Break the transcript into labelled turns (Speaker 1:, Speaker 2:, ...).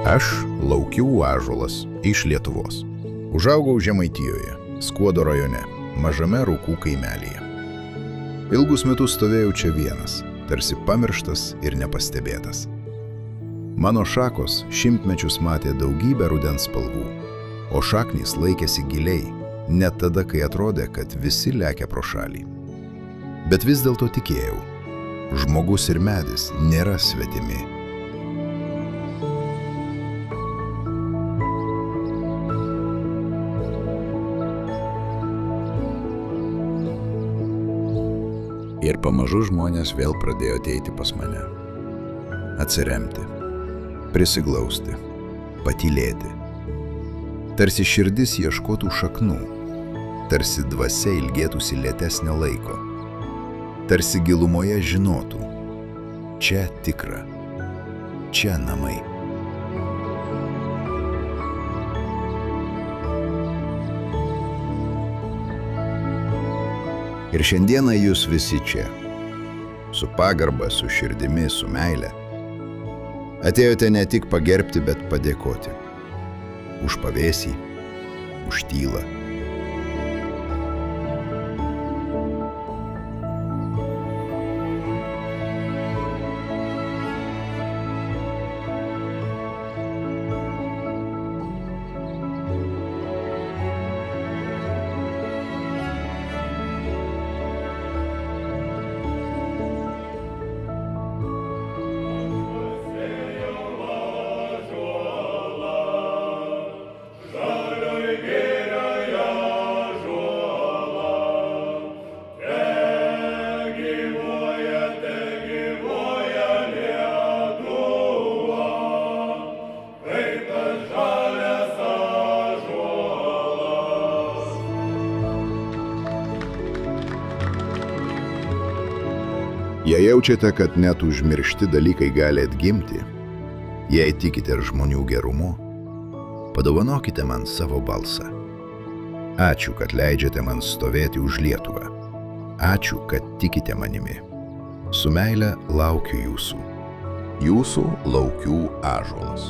Speaker 1: Aš Laukių ąžuolas iš Lietuvos. Užaugau Žemaitijoje, Skuodo rajone, mažame Rukų kaimelyje. Ilgus metus stovėjau čia vienas, tarsi pamirštas ir nepastebėtas. Mano šakos šimtmečius matė daugybę rudens spalvų, o šaknys laikėsi giliai, net tada, kai atrodė, kad visi lekia pro šalį. Bet vis dėlto tikėjau, žmogus ir medis nėra svetimi. Ir pamažu žmonės vėl pradėjo ateiti pas mane. Atsiremti, prisiglausti, patylėti. Tarsi širdis ieškotų šaknų, tarsi dvasia ilgėtųsi lėtesnio laiko, tarsi gilumoje žinotų, čia tikra, čia namai. Ir šiandieną jūs visi čia, su pagarba, su širdimi, su meile. Atėjote ne tik pagerbti, bet padėkoti. Už pavėsį, už tylą. Jei jaučiate, kad net užmiršti dalykai gali atgimti, jei tikite žmonių gerumu, padovanokite man savo balsą. Ačiū, kad leidžiate man stovėti už Lietuvą. Ačiū, kad tikite manimi. Su meile laukiu jūsų. Jūsų Laukių ąžuolas.